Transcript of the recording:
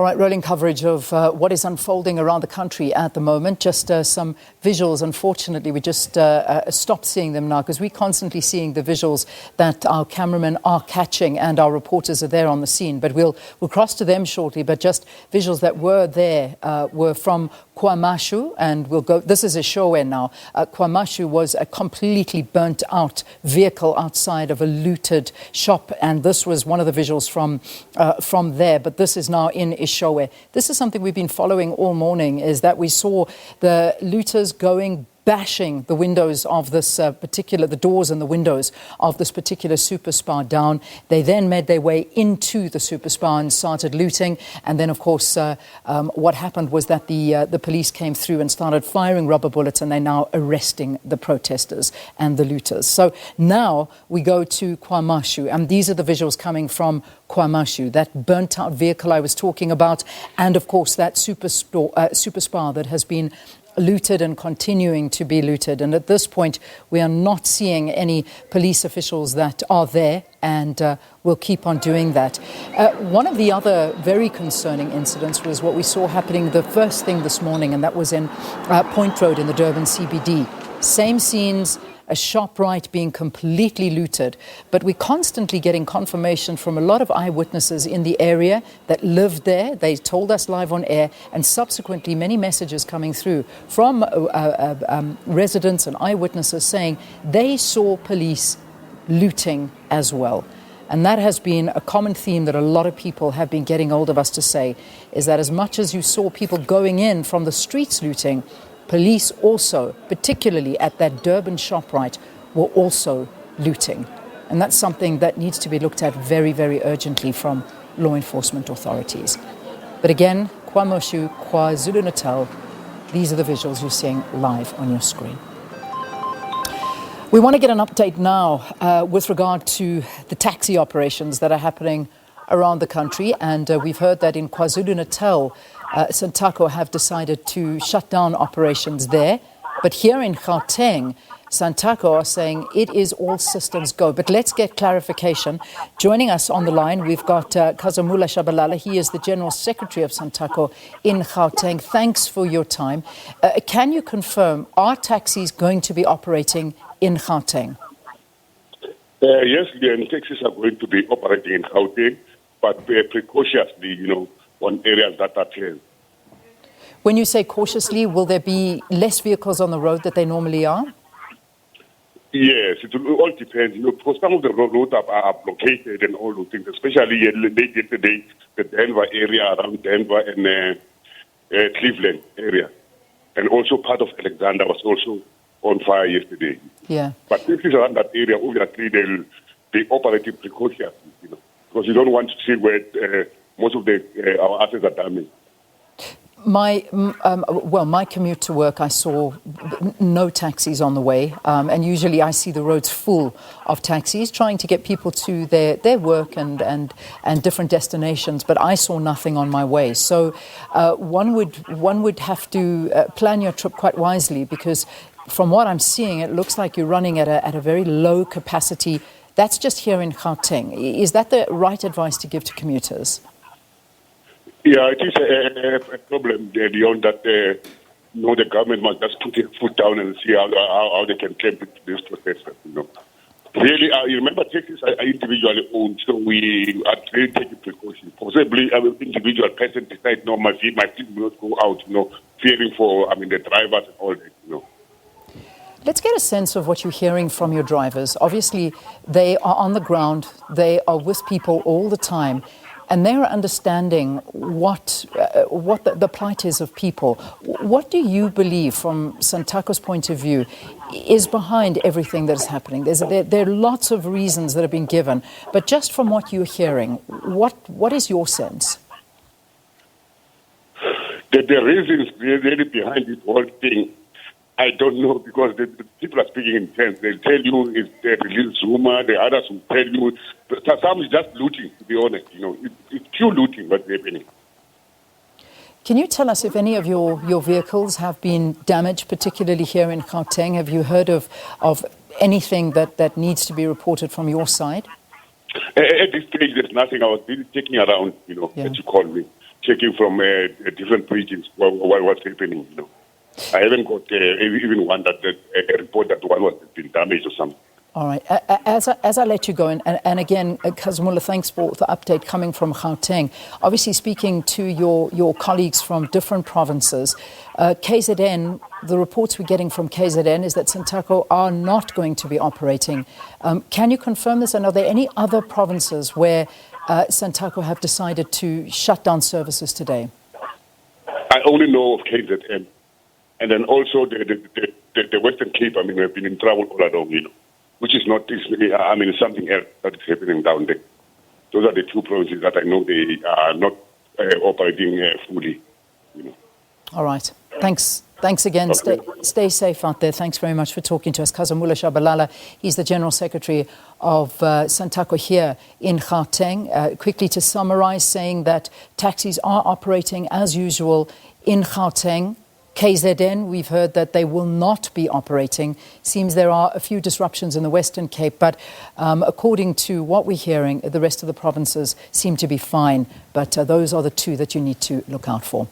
All right, rolling coverage of what is unfolding around the country at the moment. Just some visuals. Unfortunately, we just stopped seeing them now because we're constantly seeing the visuals that our cameramen are catching and our reporters are there on the scene. But we'll cross to them shortly. But just visuals that were there were from KwaMashu, and we'll go. This is a show now. KwaMashu was a completely burnt out vehicle outside of a looted shop, and this was one of the visuals from there. But this is now in Ishowe. This is something we've been following all morning, is that we saw the looters bashing the windows of this the doors and the windows of this particular super spa down. They then made their way into the super spa and started looting. And then, of course, what happened was that the police came through and started firing rubber bullets, and they're now arresting the protesters and the looters. So now we go to KwaMashu, and these are the visuals coming from KwaMashu, that burnt-out vehicle I was talking about, and, of course, that super spa that has been looted and continuing to be looted. And at this point, we are not seeing any police officials that are there, and we'll keep on doing that. One of the other very concerning incidents was what we saw happening the first thing this morning, and that was in Point Road in the Durban CBD. Same scenes, a ShopRite being completely looted. But we're constantly getting confirmation from a lot of eyewitnesses in the area that lived there. They told us live on air, and subsequently many messages coming through from residents and eyewitnesses saying they saw police looting as well. And that has been a common theme that a lot of people have been getting hold of us to say, is that as much as you saw people going in from the streets looting, police also, particularly at that Durban ShopRite, were also looting. And that's something that needs to be looked at very, very urgently from law enforcement authorities. But again, KwaMashu, KwaZulu-Natal, these are the visuals you're seeing live on your screen. We want to get an update now with regard to the taxi operations that are happening around the country. And we've heard that in KwaZulu-Natal, SANTACO have decided to shut down operations there. But here in Gauteng, SANTACO are saying it is all systems go. But let's get clarification. Joining us on the line, we've got Khazamula Tshabalala. He is the General Secretary of SANTACO in Gauteng. Thanks for your time. Can you confirm, are taxis going to be operating in Gauteng? Yes, the taxis are going to be operating in Gauteng, but precautiously, on areas that are clear. When you say cautiously, will there be less vehicles on the road that they normally are? Yes, it will all depend, because some of the roads are blockaded and all those things, especially late yesterday, the Denver area, around Denver and Cleveland area. And also part of Alexander was also on fire yesterday. Yeah. But if it's around that area, obviously they'll be operating precautiously, because you don't want to see where most of our assets are damaged. My commute to work, I saw no taxis on the way, and usually I see the roads full of taxis trying to get people to their work and different destinations, but I saw nothing on my way. So one would have to plan your trip quite wisely, because from what I'm seeing, it looks like you're running at a very low capacity. That's just here in Gauteng. Is that the right advice to give to commuters? Yeah, it is a problem, Leon, that the government must just put their foot down and see how they can claim this protesters. Really, you remember, taxis are individually owned, so we are really taking precautions. Possibly, an individual person decides, no, my fleet will not go out, fearing for, the drivers and all that, Let's get a sense of what you're hearing from your drivers. Obviously, they are on the ground, they are with people all the time, and they're understanding what the plight is of people. What do you believe, from SANTACO's point of view, is behind everything that is happening? There are lots of reasons that have been given, but just from what you're hearing, what is your sense? The reasons really behind this whole thing, I don't know, because the people are speaking in terms. They'll tell you it's the release Zuma, the others will tell you. Some is just looting, to be honest. It's pure looting what's happening. Can you tell us if any of your vehicles have been damaged, particularly here in Gauteng? Have you heard of anything that needs to be reported from your side? At this stage, there's nothing. I was really checking around, as you call me. checking from different regions what's happening. I haven't got even one that a report that one was been damaged or something. All right. As I let you go, and again, Khazamula, thanks for the update coming from Gauteng. Obviously, speaking to your colleagues from different provinces, KZN, the reports we're getting from KZN is that SANTACO are not going to be operating. Can you confirm this? And are there any other provinces where SANTACO have decided to shut down services today? I only know of KZN. And then also the Western Cape, I mean, we've been in trouble all along, which is not this, I mean, something else that is happening down there. Those are the two provinces that I know they are not operating fully, All right. Thanks again. Okay. Stay safe out there. Thanks very much for talking to us. Khazamula Tshabalala, he's the General Secretary of SANTACO here in Gauteng. Quickly to summarize, saying that taxis are operating as usual in Gauteng. KZN, we've heard that they will not be operating. Seems there are a few disruptions in the Western Cape, but according to what we're hearing, the rest of the provinces seem to be fine. But those are the two that you need to look out for.